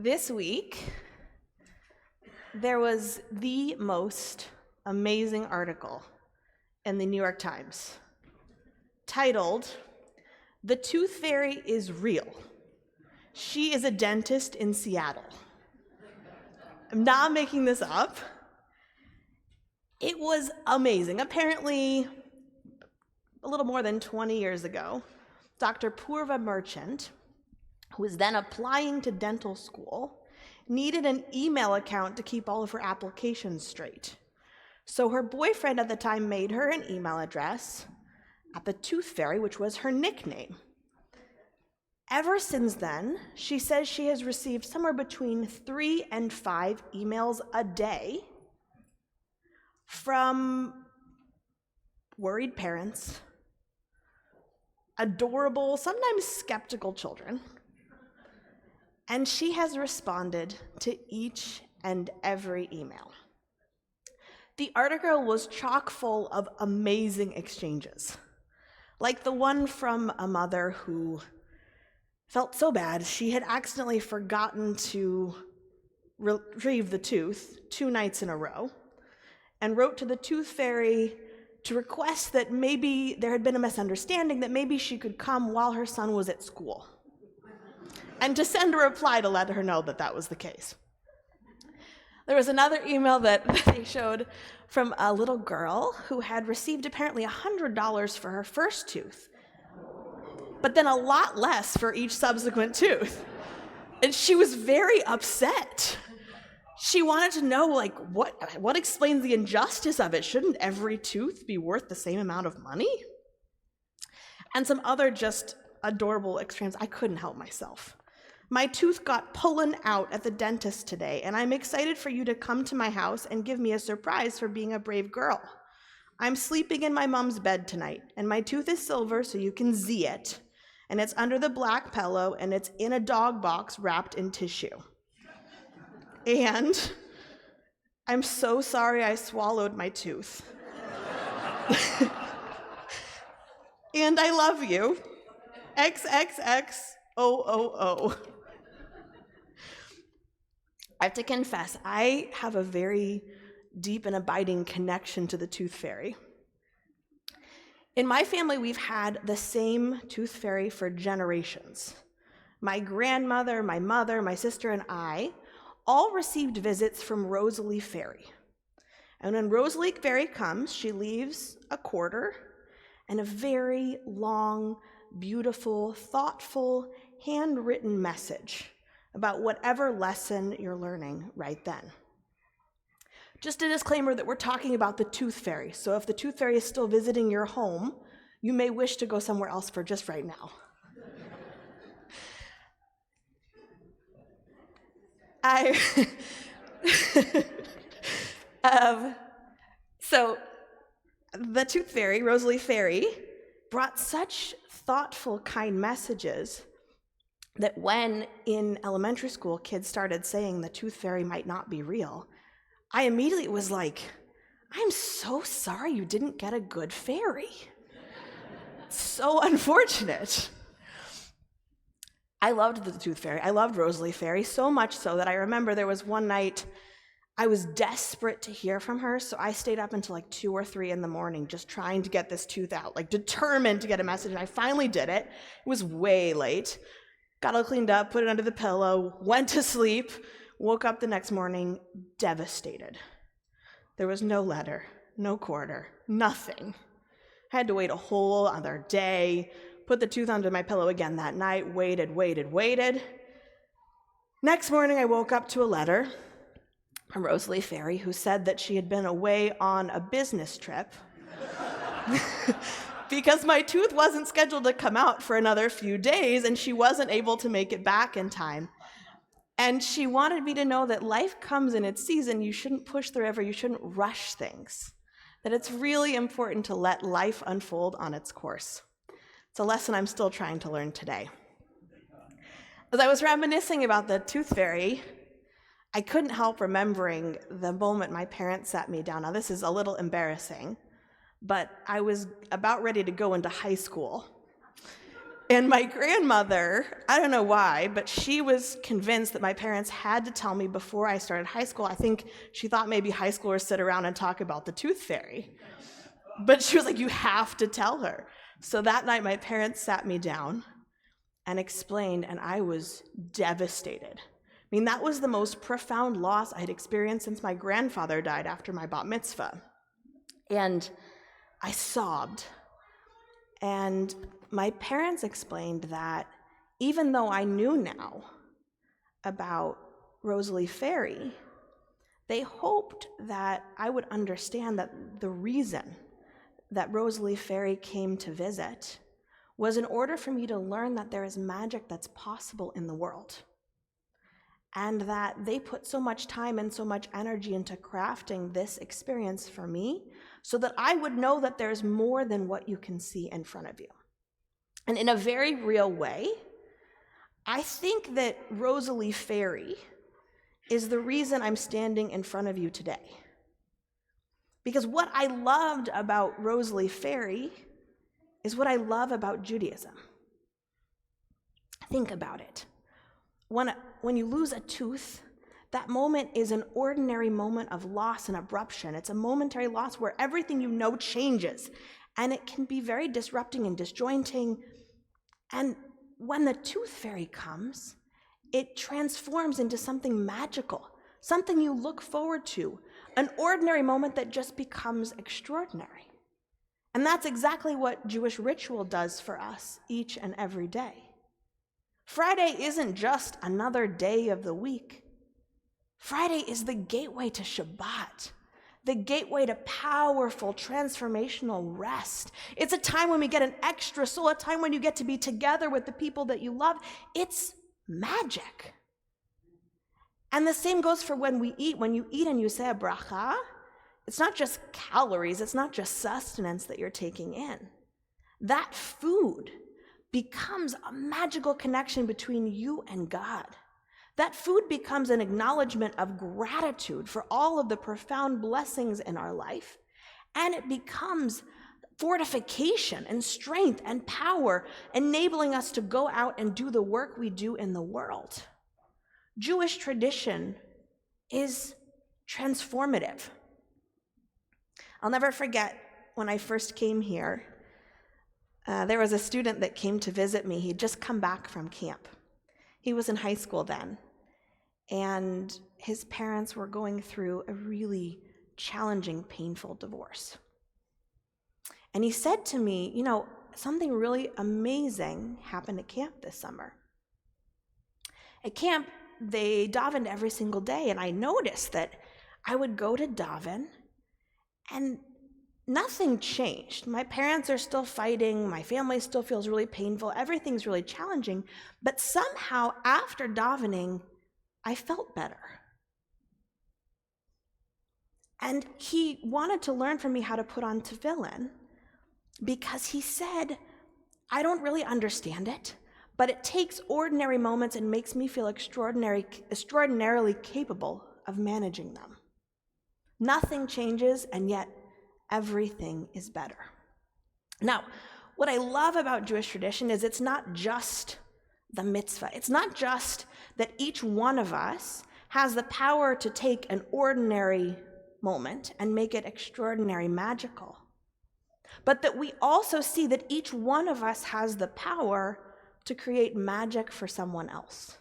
This week, there was the most amazing article in the New York Times titled, "The Tooth Fairy is Real. She is a dentist in Seattle." I'm not making this up. It was amazing. Apparently, a little more than 20 years ago, Dr. Purva Merchant, who was then applying to dental school, needed an email account to keep all of her applications straight. So her boyfriend at the time made her an email address at the Tooth Fairy, which was her nickname. Ever since then, she says she has received somewhere between 3 and 5 emails a day from worried parents, adorable, sometimes skeptical children, and she has responded to each and every email. The article was chock full of amazing exchanges, like the one from a mother who felt so bad she had accidentally forgotten to retrieve the tooth 2 nights in a row, and wrote to the Tooth Fairy to request that maybe there had been a misunderstanding, that maybe she could come while her son was at school, and to send a reply to let her know that that was the case. There was another email that they showed from a little girl who had received apparently $100 for her first tooth, but then a lot less for each subsequent tooth. And she was very upset. She wanted to know, what explains the injustice of it? Shouldn't every tooth be worth the same amount of money? And some other just adorable extremes. I couldn't help myself. "My tooth got pullen out at the dentist today, and I'm excited for you to come to my house and give me a surprise for being a brave girl. I'm sleeping in my mom's bed tonight, and my tooth is silver so you can see it, and it's under the black pillow, and it's in a dog box wrapped in tissue. And I'm so sorry I swallowed my tooth. And I love you. XXX OOO." I have to confess, I have a very deep and abiding connection to the Tooth Fairy. In my family, we've had the same Tooth Fairy for generations. My grandmother, my mother, my sister, and I all received visits from Rosalie Fairy. And when Rosalie Fairy comes, she leaves a quarter and a very long, beautiful, thoughtful, handwritten message about whatever lesson you're learning right then. Just a disclaimer that we're talking about the Tooth Fairy, so if the Tooth Fairy is still visiting your home, you may wish to go somewhere else for just right now. So the Tooth Fairy, Rosalie Fairy, brought such thoughtful, kind messages that when in elementary school kids started saying the Tooth Fairy might not be real, I immediately was like, I'm so sorry you didn't get a good fairy. So unfortunate. I loved the Tooth Fairy. I loved Rosalie Fairy so much so that I remember there was one night I was desperate to hear from her, so I stayed up until 2 or 3 in the morning just trying to get this tooth out, determined to get a message, and I finally did it. It was way late. Got all cleaned up, put it under the pillow, went to sleep, woke up the next morning devastated. There was no letter, no quarter, nothing. I had to wait a whole other day, put the tooth under my pillow again that night, waited. Next morning I woke up to a letter from Rosalie Fairy, who said that she had been away on a business trip because my tooth wasn't scheduled to come out for another few days, and she wasn't able to make it back in time. And she wanted me to know that life comes in its season. You shouldn't push through you shouldn't rush things, that it's really important to let life unfold on its course. It's a lesson I'm still trying to learn today. As I was reminiscing about the Tooth Fairy, I couldn't help remembering the moment my parents sat me down. Now, this is a little embarrassing, but I was about ready to go into high school. And my grandmother, I don't know why, but she was convinced that my parents had to tell me before I started high school. I think she thought maybe high schoolers sit around and talk about the tooth fairy. But she was like, you have to tell her. So that night, my parents sat me down and explained, and I was devastated. I mean, that was the most profound loss I had experienced since my grandfather died after my bat mitzvah. And I sobbed. And my parents explained that even though I knew now about Rosalie Fairy, they hoped that I would understand that the reason that Rosalie Fairy came to visit was in order for me to learn that there is magic that's possible in the world, and that they put so much time and so much energy into crafting this experience for me so that I would know that there's more than what you can see in front of you. And in a very real way, I think that Rosalie Fairy is the reason I'm standing in front of you today. Because what I loved about Rosalie Fairy is what I love about Judaism. Think about it. When you lose a tooth, that moment is an ordinary moment of loss and abruption. It's a momentary loss where everything you know changes, and it can be very disrupting and disjointing. And when the tooth fairy comes, it transforms into something magical, something you look forward to, an ordinary moment that just becomes extraordinary. And that's exactly what Jewish ritual does for us each and every day. Friday isn't just another day of the week. Friday is the gateway to Shabbat, the gateway to powerful, transformational rest. It's a time when we get an extra soul, a time when you get to be together with the people that you love. It's magic. And the same goes for when we eat. When you eat and you say a bracha, it's not just calories, it's not just sustenance that you're taking in. That food becomes a magical connection between you and God. That food becomes an acknowledgement of gratitude for all of the profound blessings in our life, and it becomes fortification and strength and power, enabling us to go out and do the work we do in the world. Jewish tradition is transformative. I'll never forget when I first came here, there was a student that came to visit me. He'd just come back from camp. He was in high school then, and his parents were going through a really challenging, painful divorce. And he said to me, something really amazing happened at camp this summer. At camp, they davened every single day, and I noticed that I would go to daven, and nothing changed. My parents are still fighting, my family still feels really painful, everything's really challenging, but somehow after davening, I felt better. And he wanted to learn from me how to put on tefillin, because he said, I don't really understand it, but it takes ordinary moments and makes me feel extraordinarily capable of managing them. Nothing changes, and yet everything is better. Now, what I love about Jewish tradition is it's not just the mitzvah. It's not just that each one of us has the power to take an ordinary moment and make it extraordinary magical, but that we also see that each one of us has the power to create magic for someone else.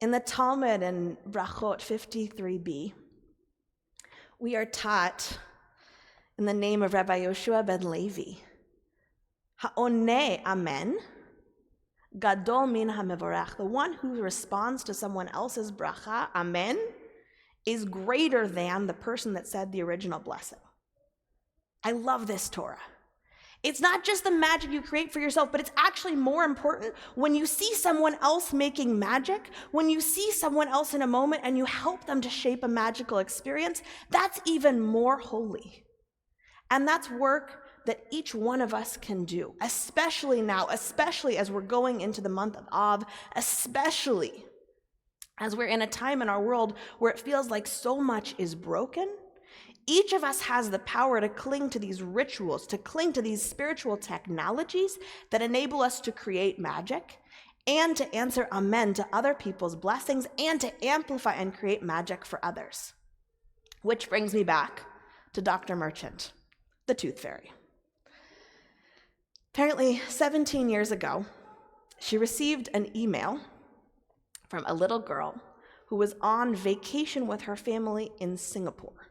In the Talmud in Brachot 53b, we are taught in the name of Rabbi Yoshua ben Levi, Ha'oneh amen, gadol min ha'mevorach. The one who responds to someone else's bracha, amen, is greater than the person that said the original blessing. I love this Torah. It's not just the magic you create for yourself, but it's actually more important when you see someone else making magic, when you see someone else in a moment and you help them to shape a magical experience, that's even more holy. And that's work that each one of us can do, especially now, especially as we're going into the month of Av, especially as we're in a time in our world where it feels like so much is broken. Each of us has the power to cling to these rituals, to cling to these spiritual technologies that enable us to create magic and to answer amen to other people's blessings and to amplify and create magic for others. Which brings me back to Dr. Merchant, the Tooth Fairy. Apparently, 17 years ago, she received an email from a little girl who was on vacation with her family in Singapore.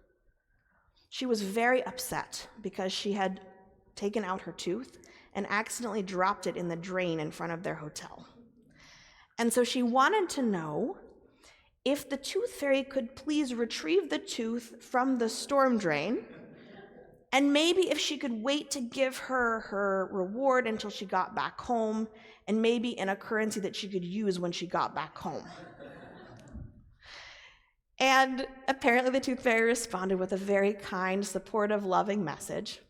She was very upset because she had taken out her tooth and accidentally dropped it in the drain in front of their hotel. And so she wanted to know if the Tooth Fairy could please retrieve the tooth from the storm drain, and maybe if she could wait to give her her reward until she got back home, and maybe in a currency that she could use when she got back home. And apparently the Tooth Fairy responded with a very kind, supportive, loving message.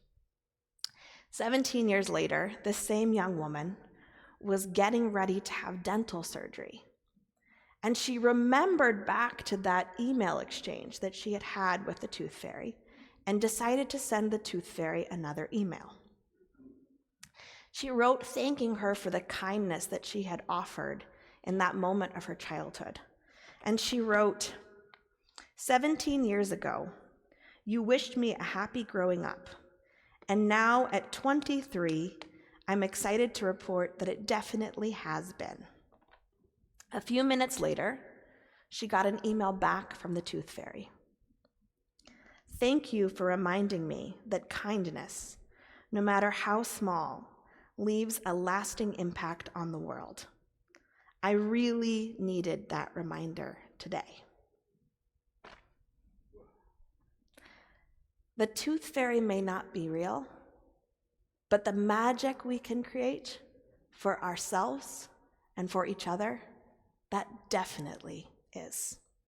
17 years later, this same young woman was getting ready to have dental surgery. And she remembered back to that email exchange that she had had with the Tooth Fairy and decided to send the Tooth Fairy another email. She wrote thanking her for the kindness that she had offered in that moment of her childhood. And she wrote, 17 years ago, you wished me a happy growing up. And now at 23, I'm excited to report that it definitely has been. A few minutes later, she got an email back from the Tooth Fairy. Thank you for reminding me that kindness, no matter how small, leaves a lasting impact on the world. I really needed that reminder today. The Tooth Fairy may not be real, but the magic we can create for ourselves and for each other, that definitely is.